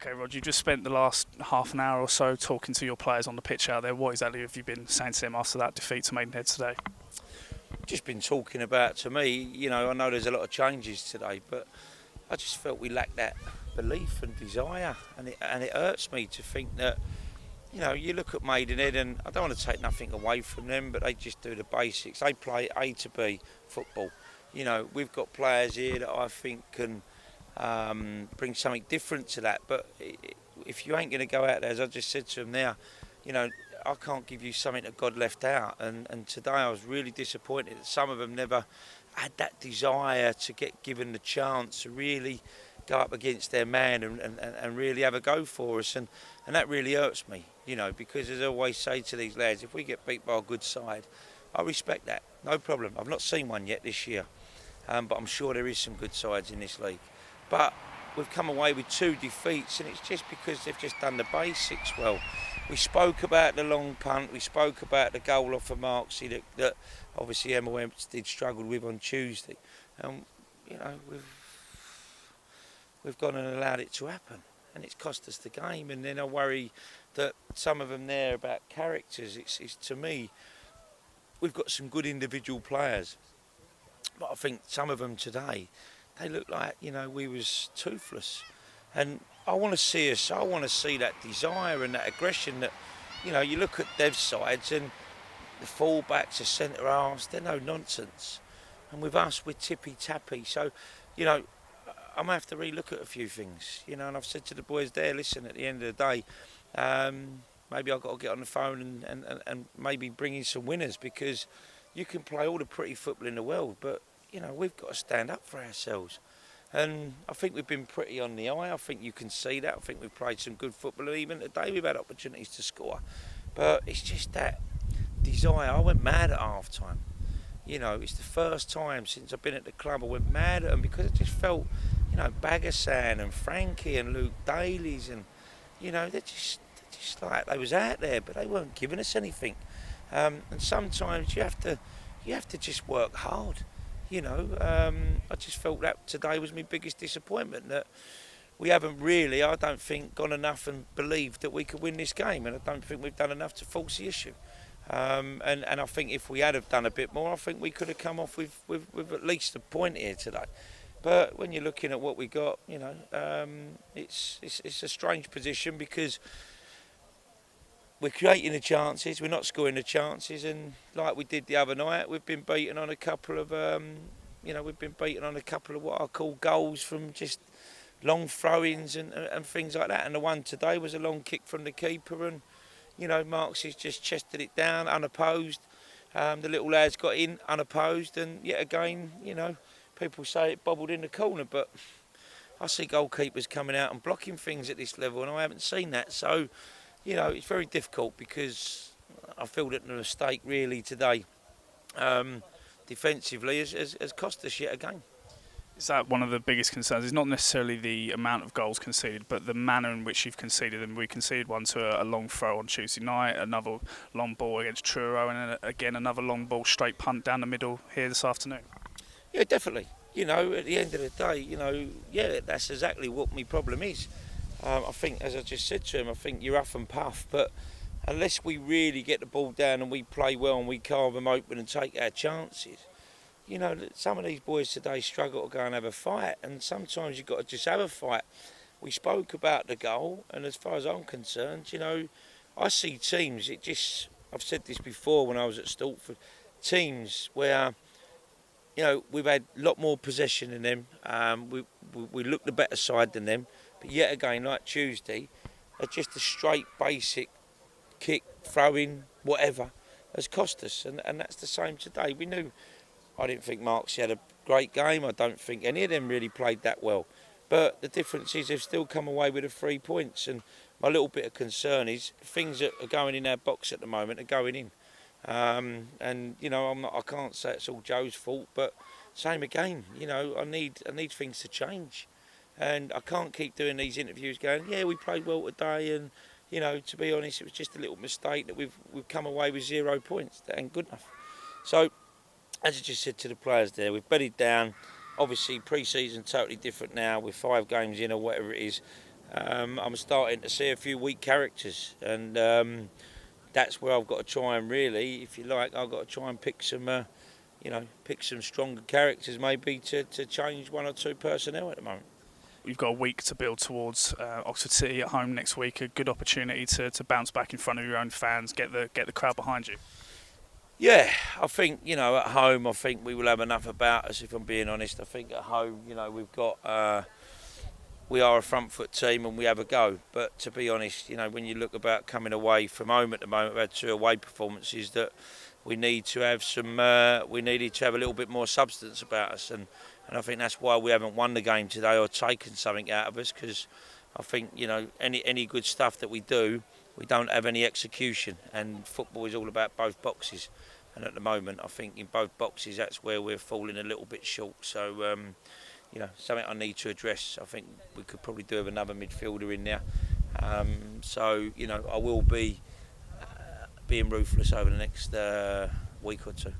Okay, Rod, you've just spent the last half an hour or so talking to your players on the pitch out there. What exactly have you been saying to them after that defeat to Maidenhead today? Just been talking about, to me, I know there's a lot of changes today, but I just felt we lacked that belief and desire, and it hurts me to think that, you look at Maidenhead, and I don't want to take nothing away from them, but they just do the basics. They play A to B football. We've got players here that I think can bring something different to that, but if you ain't going to go out there, as I just said to them now, I can't give you something that God left out, and today I was really disappointed that some of them never had that desire to get given the chance to really go up against their man and really have a go for us, and that really hurts me, because as I always say to these lads, if we get beat by a good side, I respect that, no problem. I've not seen one yet this year, but I'm sure there is some good sides in this league. But we've come away with 2 defeats, and it's just because they've just done the basics well. We spoke about the long punt, we spoke about the goal off of Marksy that obviously Emma Wempstead struggled with on Tuesday. And, we've gone and allowed it to happen, and it's cost us the game. And then I worry that some of them there about characters, it's to me, we've got some good individual players, but I think some of them today, they look like, we was toothless. And I want to see that desire and that aggression that, you look at Dev's sides and the full-backs, the centre halves, they're no nonsense. And with us, we're tippy-tappy. So, I'm going to have to re-look at a few things, and I've said to the boys there, listen, at the end of the day, maybe I've got to get on the phone and maybe bring in some winners, because you can play all the pretty football in the world, but, we've got to stand up for ourselves. And I think we've been pretty on the eye. I think you can see that. I think we've played some good football, and even today we've had opportunities to score. But it's just that desire. I went mad at half-time. It's the first time since I've been at the club I went mad at them, because I just felt, Bagasan and Frankie and Luke Daly's, and, they're just like they was out there, but they weren't giving us anything. And sometimes you have to just work hard. I just felt that today was my biggest disappointment, that we haven't really, I don't think, gone enough and believed that we could win this game, and I don't think we've done enough to force the issue. And I think if we had have done a bit more, I think we could have come off with at least a point here today. But when you're looking at what we got, it's a strange position, because we're creating the chances, we're not scoring the chances, and like we did the other night, we've been beaten on a couple of, what I call goals from just long throw-ins and things like that. And the one today was a long kick from the keeper, and Marks has just chested it down unopposed. The little lad's got in unopposed, and yet again, people say it bobbled in the corner, but I see goalkeepers coming out and blocking things at this level, and I haven't seen that. So, it's very difficult, because I feel that the mistake really today, defensively, has cost us yet again. Is that one of the biggest concerns? It's not necessarily the amount of goals conceded, but the manner in which you've conceded them. We conceded one to a long throw on Tuesday night, another long ball against Truro, and then again another long ball straight punt down the middle here this afternoon. Yeah, definitely. At the end of the day, that's exactly what my problem is. I think, as I just said to him, I think you're huff and puff, but unless we really get the ball down and we play well and we carve them open and take our chances, some of these boys today struggle to go and have a fight, and sometimes you've got to just have a fight. We spoke about the goal, and as far as I'm concerned, I see teams, I've said this before when I was at Stalford, teams where, we've had a lot more possession than them, we look the better side than them, but yet again, like Tuesday, just a straight basic kick, throw-in, whatever, has cost us, and that's the same today. I didn't think Marks had a great game. I don't think any of them really played that well. But the difference is they've still come away with the 3 points. And my little bit of concern is things that are going in our box at the moment are going in. I can't say it's all Joe's fault, but same again. I need things to change. And I can't keep doing these interviews going, yeah, we played well today, and to be honest, it was just a little mistake that we've come away with 0 points. That ain't good enough. So, as I just said to the players there, we've bedded down. Obviously, pre-season totally different now. We're 5 games in or whatever it is. I'm starting to see a few weak characters, and that's where I've got to try and really, if you like, I've got to try and pick some, pick some stronger characters maybe to change one or two personnel at the moment. You've got a week to build towards Oxford City at home next week. A good opportunity to bounce back in front of your own fans, get the crowd behind you. Yeah, I think, at home, I think we will have enough about us, if I'm being honest. I think at home, we've got, we are a front foot team and we have a go. But to be honest, when you look about coming away from home at the moment, we've had 2 away performances that we need to have we needed to have a little bit more substance about us. And I think that's why we haven't won the game today or taken something out of us, because I think, any good stuff that we do, we don't have any execution, and football is all about both boxes. And at the moment, I think in both boxes, that's where we're falling a little bit short. So, something I need to address. I think we could probably do with another midfielder in there. I will be being ruthless over the next week or two.